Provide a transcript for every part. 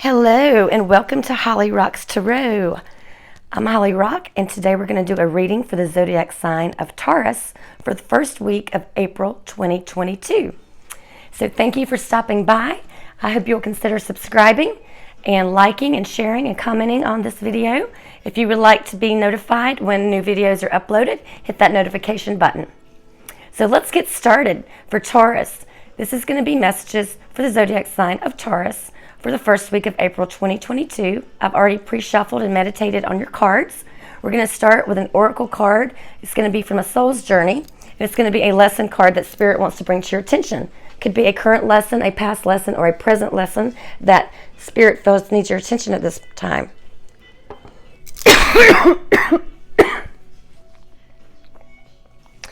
Hello and welcome to Holly Rock's Tarot. I'm Holly Rock and today we're going to do a reading for the zodiac sign of Taurus for the first week of April 2022. So thank you for stopping by. I hope you'll consider subscribing and liking and sharing and commenting on this video. If you would like to be notified when new videos are uploaded, hit that notification button. So let's get started. For Taurus, this is going to be messages for the zodiac sign of Taurus for the first week of April 2022. I've already pre-shuffled and meditated on your cards. We're going to start with an oracle card. It's going to be from a soul's journey, and it's going to be a lesson card that Spirit wants to bring to your attention. Could be a current lesson, a past lesson, or a present lesson that Spirit feels needs your attention at this time.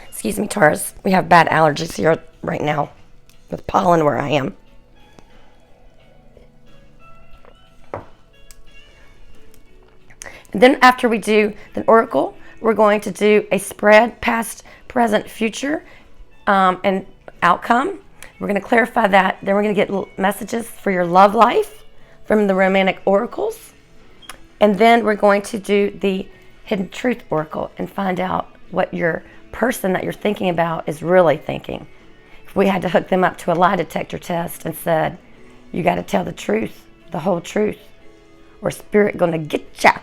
Excuse me, Taurus. We have bad allergies here right now with pollen where I am. And then after we do the oracle, we're going to do a spread, past, present, future, and outcome. We're going to clarify that. Then we're going to get messages for your love life from the romantic oracles. And then we're going to do the hidden truth oracle and find out what your person that you're thinking about is really thinking. If we had to hook them up to a lie detector test and said, you got to tell the truth, the whole truth, or Spirit going to get ya.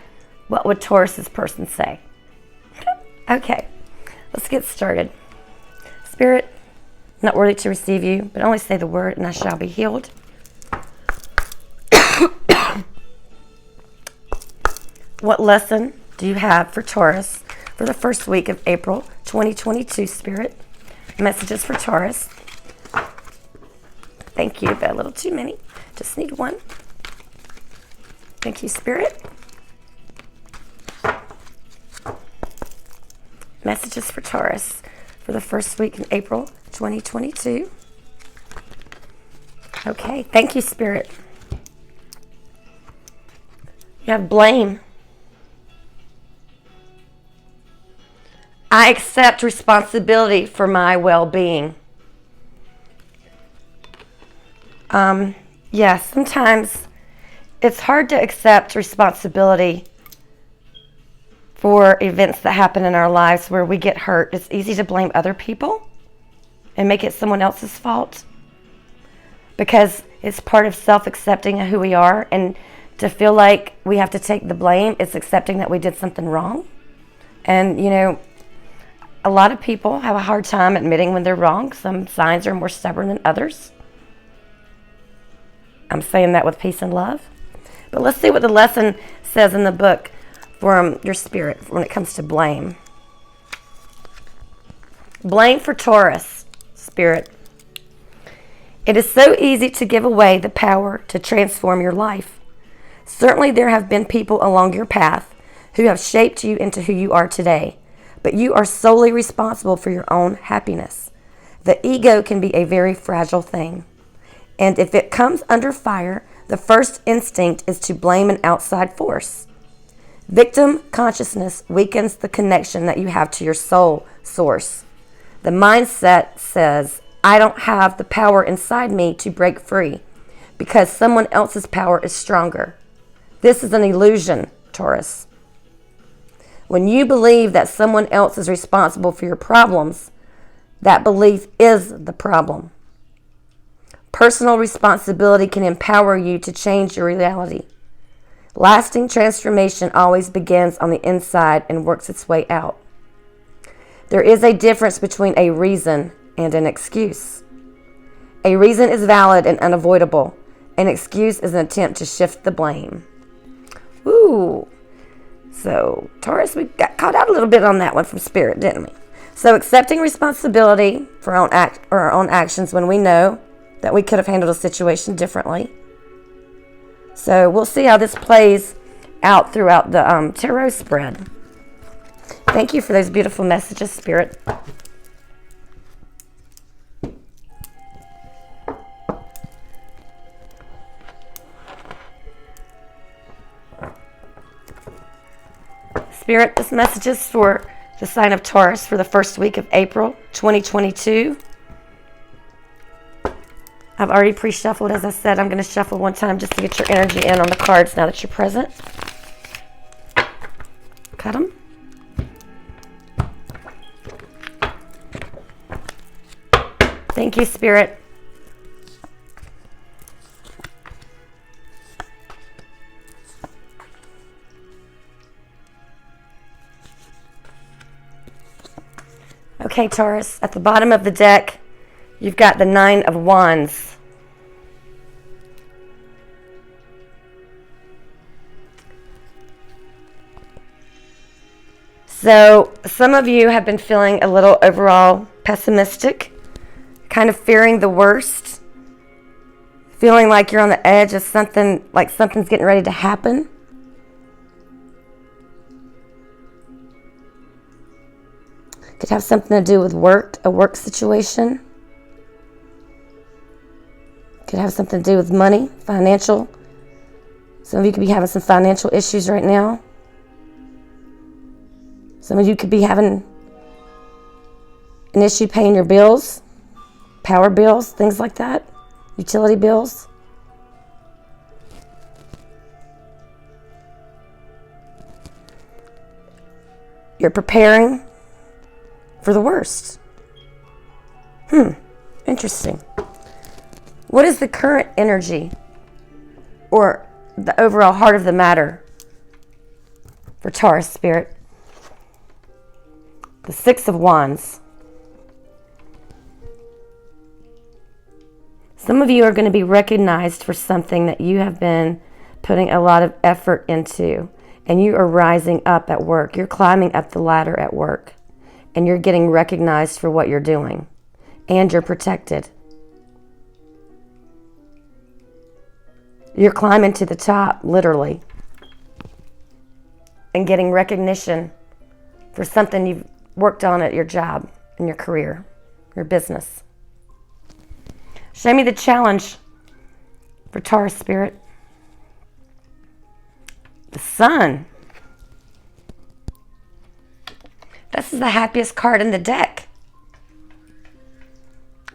What would Taurus's person say? Okay, let's get started. Spirit, not worthy to receive you, but only say the word and I shall be healed. What lesson do you have for Taurus for the first week of April 2022, Spirit? Messages for Taurus. Thank you, but a little too many. Just need one. Thank you, Spirit. Messages for Taurus for the first week in April 2022. Okay, thank you, Spirit. You have blame. I accept responsibility for my well-being. Yes, sometimes it's hard to accept responsibility for events that happen in our lives where we get hurt. It's easy to blame other people and make it someone else's fault because it's part of self-accepting of who we are, and to feel like we have to take the blame, it's accepting that we did something wrong. And you know, a lot of people have a hard time admitting when they're wrong. Some signs are more stubborn than others. I'm saying that with peace and love. But let's see what the lesson says in the book from your spirit when it comes to blame. Blame for Taurus, Spirit. It is so easy to give away the power to transform your life. Certainly there have been people along your path who have shaped you into who you are today, but you are solely responsible for your own happiness. The ego can be a very fragile thing, and if it comes under fire, the first instinct is to blame an outside force. Victim consciousness weakens the connection that you have to your soul source. The mindset says, I don't have the power inside me to break free because someone else's power is stronger. This is an illusion, Taurus. When you believe that someone else is responsible for your problems, that belief is the problem. Personal responsibility can empower you to change your reality. Lasting transformation always begins on the inside and works its way out. There is a difference between a reason and an excuse. A reason is valid and unavoidable. An excuse is an attempt to shift the blame. Ooh. So, Taurus, we got caught out a little bit on that one from Spirit, didn't we? So, accepting responsibility for our own actions when we know that we could have handled a situation differently. So we'll see how this plays out throughout the tarot spread. Thank you for those beautiful messages, Spirit. Spirit, this message is for the sign of Taurus for the first week of April 2022. I've already pre-shuffled. As I said, I'm going to shuffle one time just to get your energy in on the cards now that you're present. Cut them. Thank you, Spirit. Okay, Taurus, at the bottom of the deck, you've got the Nine of Wands. So some of you have been feeling a little overall pessimistic, kind of fearing the worst, feeling like you're on the edge of something, like something's getting ready to happen. Could have something to do with work, a work situation. Could have something to do with money, financial. Some of you could be having some financial issues right now. Some of you could be having an issue paying your bills, power bills, things like that, utility bills. You're preparing for the worst. Interesting. What is the current energy or the overall heart of the matter for Taurus, Spirit? The Six of Wands. Some of you are going to be recognized for something that you have been putting a lot of effort into, and you are rising up at work. You're climbing up the ladder at work, and you're getting recognized for what you're doing, and you're protected. You're climbing to the top, literally, and getting recognition for something you've worked on at your job, in your career, your business. Show me the challenge for Taurus, Spirit. The Sun. This is the happiest card in the deck.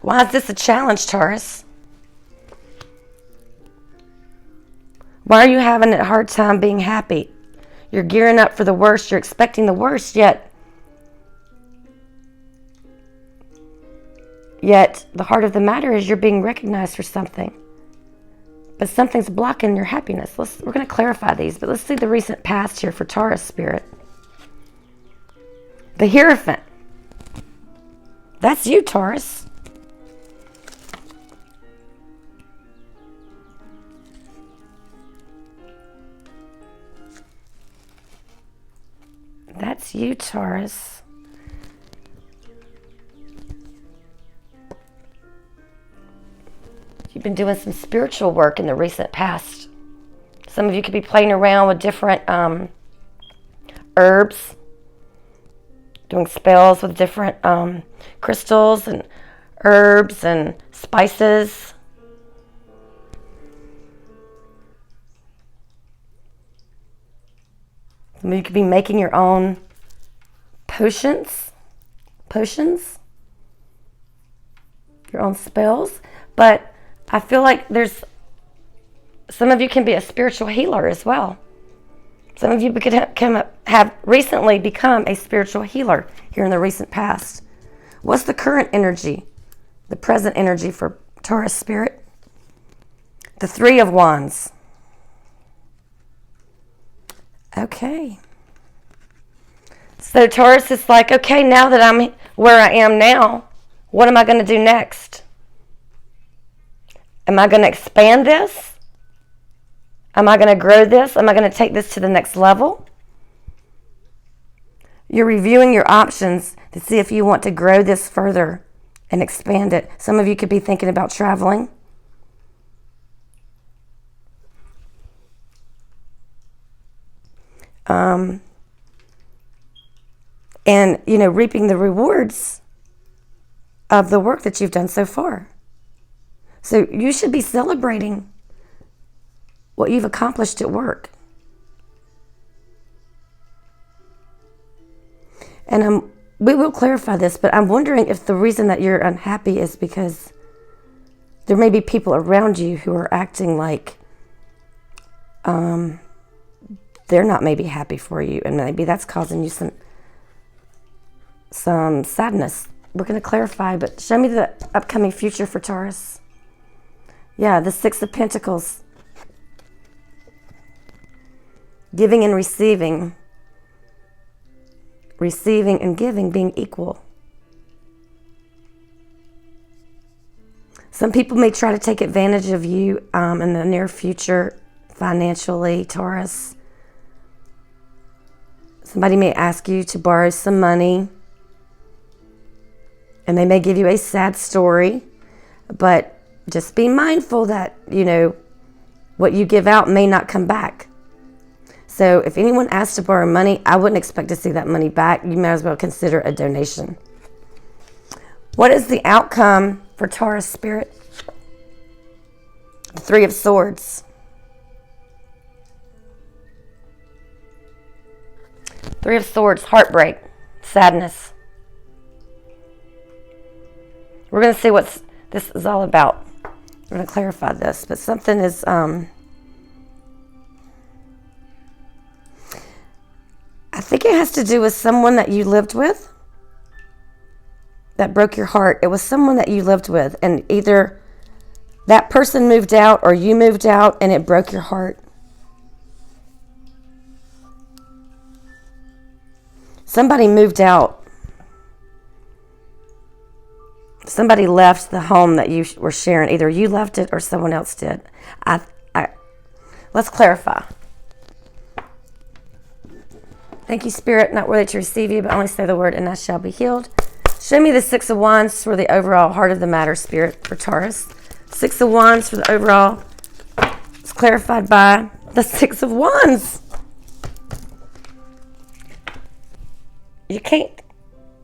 Why is this a challenge, Taurus? Why are you having a hard time being happy? You're gearing up for the worst. You're expecting the worst, yet the heart of the matter is you're being recognized for something. But something's blocking your happiness. We're going to clarify these, but let's see the recent past here for Taurus, Spirit. The Hierophant. That's you, Taurus. That's you, Taurus. You've been doing some spiritual work in the recent past. Some of you could be playing around with different herbs, doing spells with different crystals and herbs and spices. Some of you could be making your own potions, your own spells. But I feel like some of you can be a spiritual healer as well. Some of you could have recently become a spiritual healer here in the recent past. What's the current energy, the present energy for Taurus, Spirit? The Three of Wands. Okay. So Taurus is like, okay, now that I'm where I am now, what am I going to do next? Am I going to expand this? Am I going to grow this? Am I going to take this to the next level? You're reviewing your options to see if you want to grow this further and expand it. Some of you could be thinking about traveling. And, reaping the rewards of the work that you've done so far. So you should be celebrating what you've accomplished at work. And we will clarify this, but I'm wondering if the reason that you're unhappy is because there may be people around you who are acting like they're not maybe happy for you, and maybe that's causing you some sadness. We're going to clarify, but show me the upcoming future for Taurus. Yeah, the Six of Pentacles. Giving and receiving. Receiving and giving being equal. Some people may try to take advantage of you in the near future financially, Taurus. Somebody may ask you to borrow some money, and they may give you a sad story, but just be mindful that, you know, what you give out may not come back. So if anyone asks to borrow money, I wouldn't expect to see that money back. You may as well consider a donation. What is the outcome for Taurus spirit? The Three of Swords. Three of Swords, heartbreak, sadness. We're going to see what this is all about. We're going to clarify this, but something is... I think it has to do with someone that you lived with that broke your heart. It was someone that you lived with, and either that person moved out or you moved out and it broke your heart. Somebody moved out. Somebody left the home that you were sharing. Either you left it or someone else did. Let's clarify. Thank you, Spirit. Not worthy to receive you, but only say the word and I shall be healed. Show me the Six of Wands for the overall heart of the matter, Spirit, for Taurus. Six of Wands for the overall. It's clarified by the Six of Wands. You can't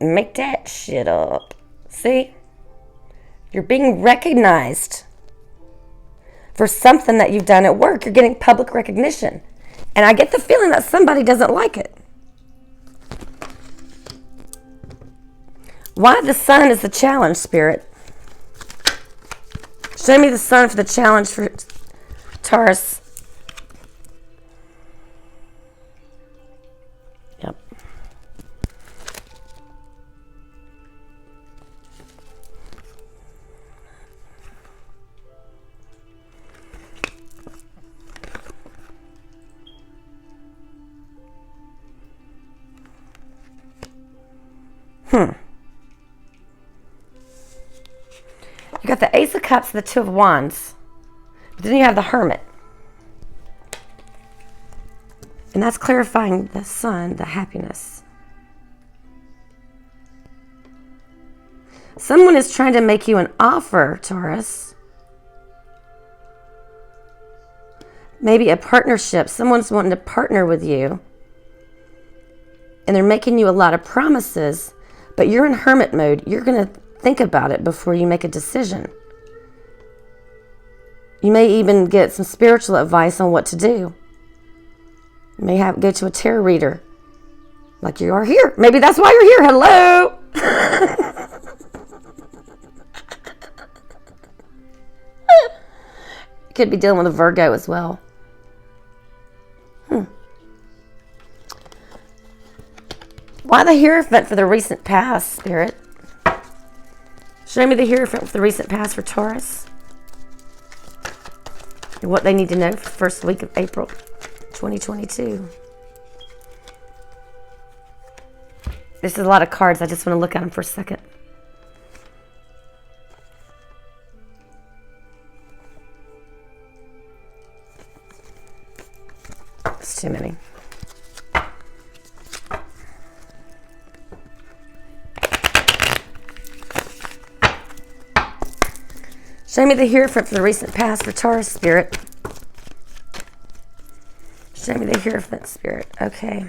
make that shit up. See? You're being recognized for something that you've done at work. You're getting public recognition. And I get the feeling that somebody doesn't like it. Why the Sun is the challenge, Spirit? Show me the Sun for the challenge for Taurus. Yep. You got the Ace of Cups and the Two of Wands. But then you have the Hermit. And that's clarifying the Sun, the happiness. Someone is trying to make you an offer, Taurus. Maybe a partnership. Someone's wanting to partner with you. And they're making you a lot of promises. But you're in hermit mode. You're going to think about it before you make a decision. You may even get some spiritual advice on what to do. You may go to a tarot reader. Like you are here. Maybe that's why you're here. Hello. You could be dealing with a Virgo as well. Why the Hierophant for the recent past, Spirit? Show me the Hierophant for the recent past for Taurus. And what they need to know for the first week of April 2022. This is a lot of cards. I just want to look at them for a second. It's too many. Show me the Hierophant for the recent past for Taurus, Spirit. Show me the Hierophant, Spirit. Okay.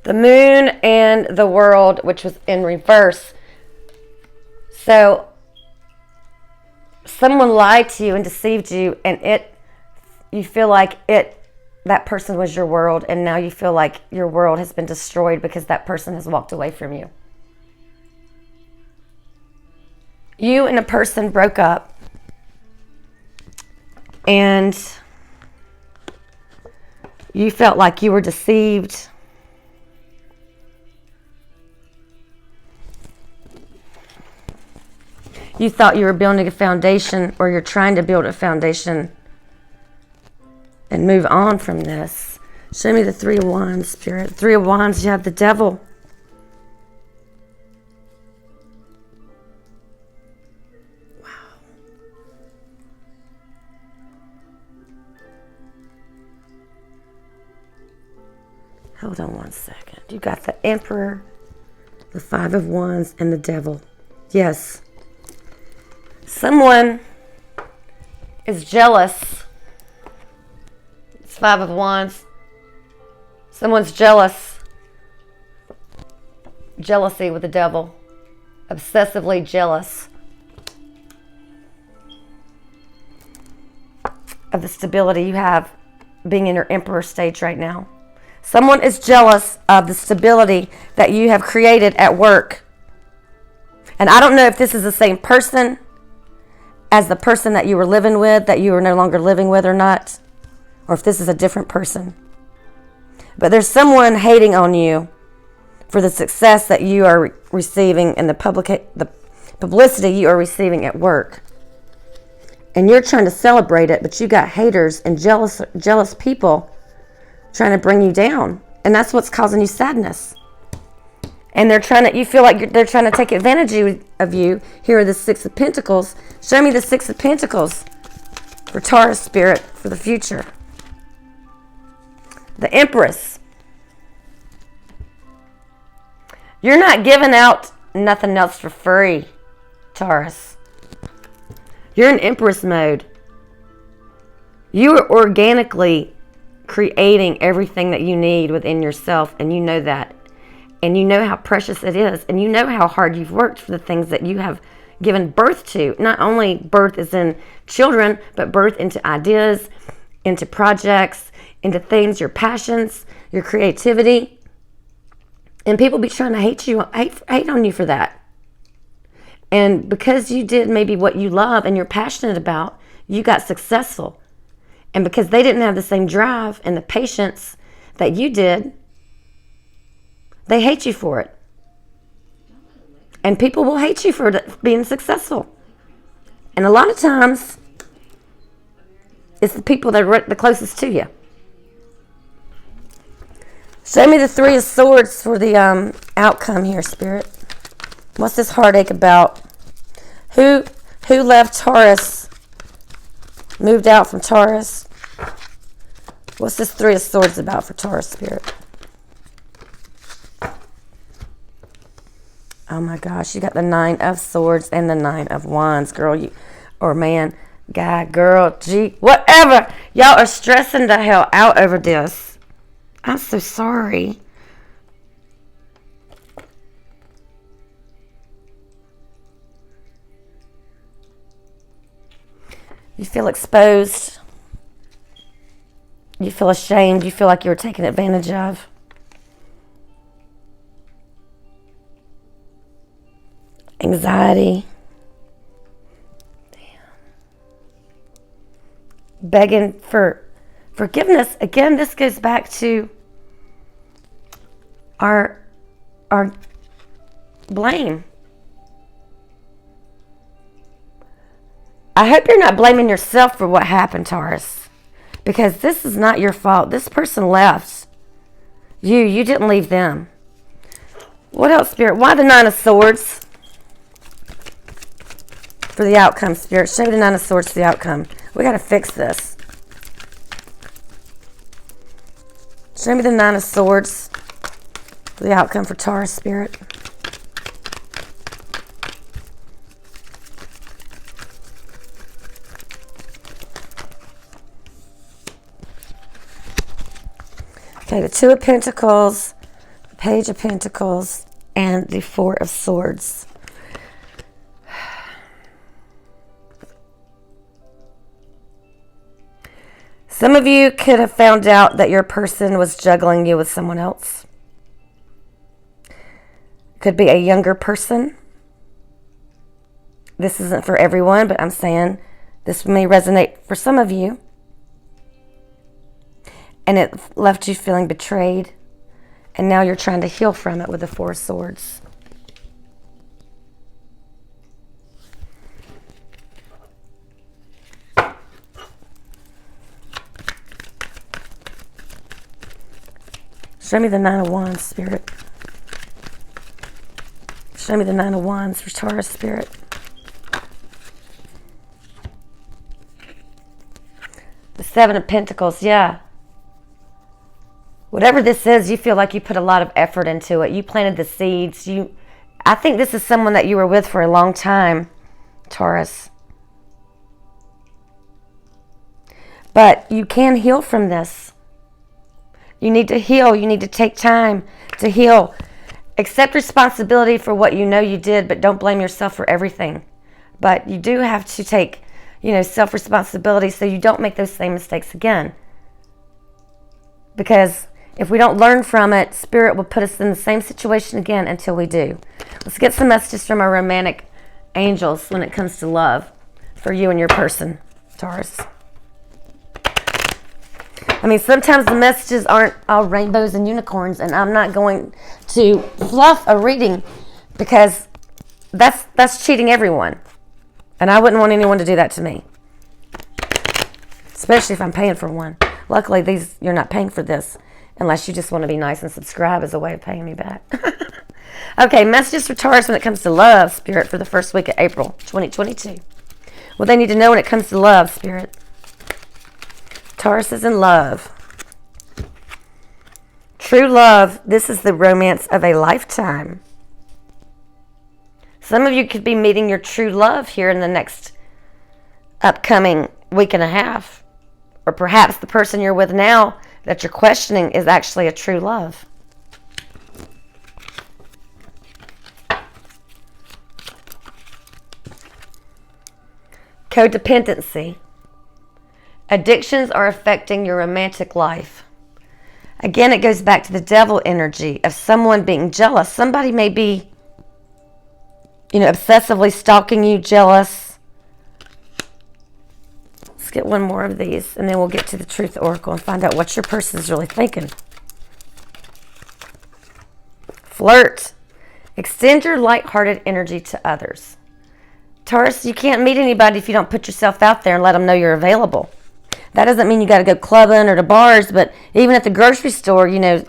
The Moon and the World, which was in reverse. So, someone lied to you and deceived you, and you feel like that person was your world, and now you feel like your world has been destroyed because that person has walked away from you. You and a person broke up, and you felt like you were deceived. You thought you were building a foundation, or you're trying to build a foundation and move on from this. Show me the Three of Wands, Spirit. Three of Wands, you have the Devil. Wow. Hold on one second. You got the Emperor, the Five of Wands, and the Devil. Yes. Someone is jealous. It's Five of Wands. Someone's jealous. Jealousy with the Devil. Obsessively jealous of the stability you have being in your Emperor stage right now. Someone is jealous of the stability that you have created at work. And I don't know if this is the same person as the person that you were living with, that you are no longer living with or not, or if this is a different person. But there's someone hating on you for the success that you are receiving and the publicity you are receiving at work. And you're trying to celebrate it, but you got haters and jealous people trying to bring you down. And that's what's causing you sadness. And you feel like they're trying to take advantage of you. Here are the Six of Pentacles. Show me the Six of Pentacles for Taurus spirit for the future. The Empress. You're not giving out nothing else for free, Taurus. You're in Empress mode. You are organically creating everything that you need within yourself, and you know that. And you know how precious it is, and you know how hard you've worked for the things that you have given birth to. Not only birth as in children, but birth into ideas, into projects, into things, your passions, your creativity. And people be trying to hate on you for that. And because you did maybe what you love and you're passionate about, you got successful. And because they didn't have the same drive and the patience that you did, they hate you for it. And people will hate you for being successful. And a lot of times, it's the people that are the closest to you. Show me the Three of Swords for the outcome here, Spirit. What's this heartache about? Who left Taurus? Moved out from Taurus? What's this Three of Swords about for Taurus spirit? Oh my gosh, you got the Nine of Swords and the Nine of Wands, girl. Or man, guy, girl, gee, whatever. Y'all are stressing the hell out over this. I'm so sorry. You feel exposed. You feel ashamed. You feel like you were taken advantage of. Anxiety. Damn. Begging for forgiveness. Again, this goes back to our blame. I hope you're not blaming yourself for what happened, Taurus, because this is not your fault. This person left. You didn't leave them. What else, Spirit? Why the Nine of Swords for the outcome, Spirit? Show me the Nine of Swords for the outcome. We got to fix this. Show me the Nine of Swords for the outcome for Taurus, Spirit. Okay, the Two of Pentacles, the Page of Pentacles, and the Four of Swords. Some of you could have found out that your person was juggling you with someone else. Could be a younger person. This isn't for everyone, but I'm saying this may resonate for some of you. And it left you feeling betrayed. And now you're trying to heal from it with the Four of Swords. Show me the Nine of Wands, Spirit. Show me the Nine of Wands for Taurus, Spirit. The Seven of Pentacles, yeah. Whatever this is, you feel like you put a lot of effort into it. You planted the seeds. I think this is someone that you were with for a long time, Taurus. But you can heal from this. You need to heal. You need to take time to heal. Accept responsibility for what you know you did, but don't blame yourself for everything. But you do have to take, self-responsibility so you don't make those same mistakes again. Because if we don't learn from it, Spirit will put us in the same situation again until we do. Let's get some messages from our romantic angels when it comes to love for you and your person, Taurus. I mean, sometimes the messages aren't all rainbows and unicorns, and I'm not going to fluff a reading because that's cheating everyone. And I wouldn't want anyone to do that to me. Especially if I'm paying for one. Luckily, you're not paying for this unless you just want to be nice and subscribe as a way of paying me back. Okay, messages for Taurus when it comes to love, Spirit, for the first week of April 2022. What they need to know when it comes to love, Spirit. Taurus is in love. True love, this is the romance of a lifetime. Some of you could be meeting your true love here in the next upcoming week and a half. Or perhaps the person you're with now that you're questioning is actually a true love. Codependency. Addictions are affecting your romantic life. Again, it goes back to the devil energy of someone being jealous. Somebody may be, obsessively stalking you, jealous. Let's get one more of these, and then we'll get to the Truth Oracle and find out what your person is really thinking. Flirt. Extend your lighthearted energy to others. Taurus, you can't meet anybody if you don't put yourself out there and let them know you're available. That doesn't mean you got to go clubbing or to bars, but even at the grocery store, you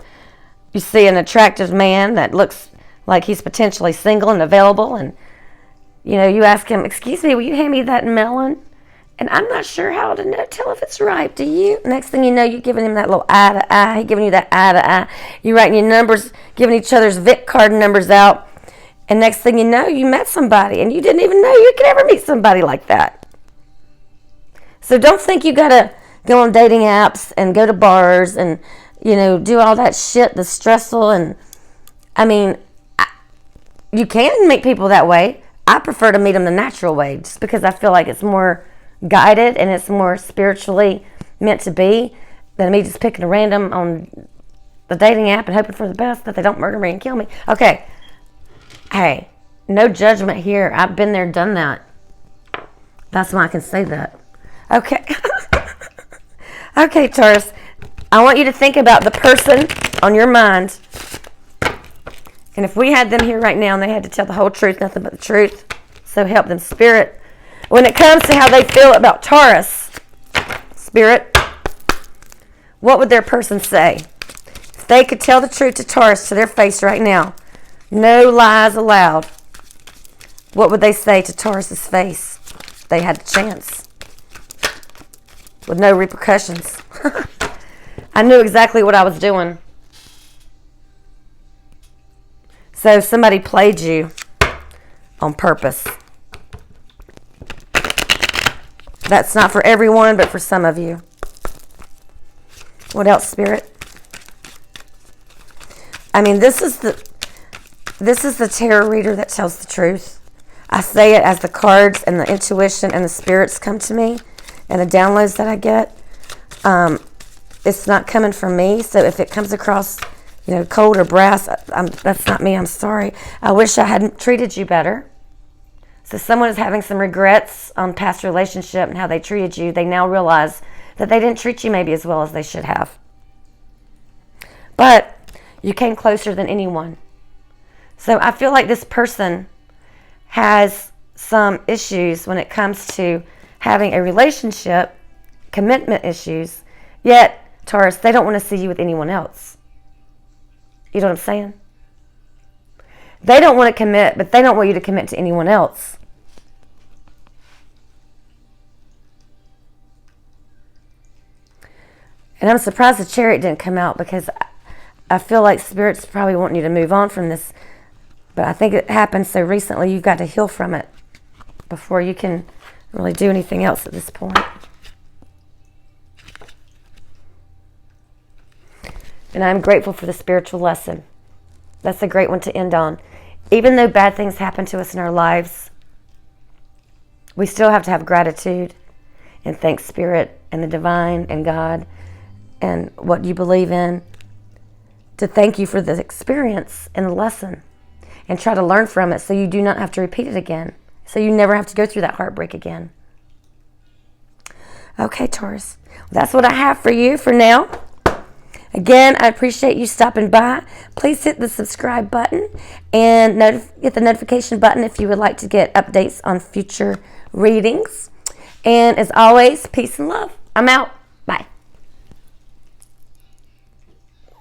see an attractive man that looks like he's potentially single and available, and, you ask him, excuse me, will you hand me that melon? And I'm not sure how to tell if it's ripe. Do you? Next thing you know, you're giving him that little eye to eye. He's giving you that eye to eye. You're writing your numbers, giving each other's Vic card numbers out, and next thing you know, you met somebody, and you didn't even know you could ever meet somebody like that. So don't think you got to go on dating apps and go to bars and, do all that shit, the stressful. And, you can meet people that way. I prefer to meet them the natural way just because I feel like it's more guided and it's more spiritually meant to be than me just picking a random on the dating app and hoping for the best that they don't murder me and kill me. Okay. Hey, no judgment here. I've been there, done that. That's why I can say that. Okay. Okay, Taurus. I want you to think about the person on your mind. And if we had them here right now and they had to tell the whole truth, nothing but the truth, so help them, Spirit. When it comes to how they feel about Taurus, Spirit, what would their person say? If they could tell the truth to Taurus to their face right now, no lies allowed, what would they say to Taurus's face if they had the chance? With no repercussions. I knew exactly what I was doing. So somebody played you on purpose. That's not for everyone, but for some of you. What else, Spirit? This is the tarot reader that tells the truth. I say it as the cards and the intuition and the spirits come to me and the downloads that I get. It's not coming from me, so if it comes across, cold or brass, that's not me. I'm sorry. I wish I hadn't treated you better. So someone is having some regrets on past relationship and how they treated you. They now realize that they didn't treat you maybe as well as they should have. But you came closer than anyone. So I feel like this person has some issues when it comes to having a relationship, commitment issues, yet, Taurus, they don't want to see you with anyone else. You know what I'm saying? They don't want to commit, but they don't want you to commit to anyone else. And I'm surprised the Chariot didn't come out, because I feel like Spirit's probably wanting you to move on from this. But I think it happened so recently, you've got to heal from it before you can really do anything else at this point. And I'm grateful for the spiritual lesson. That's a great one to end on. Even though bad things happen to us in our lives, we still have to have gratitude and thank Spirit and the divine and God and what you believe in, to thank you for the experience and the lesson, and try to learn from it so you do not have to repeat it again, so you never have to go through that heartbreak again. Okay, Taurus, that's what I have for you for now. Again, I appreciate you stopping by. Please hit the subscribe button and hit the notification button if you would like to get updates on future readings. And as always, peace and love. I'm out.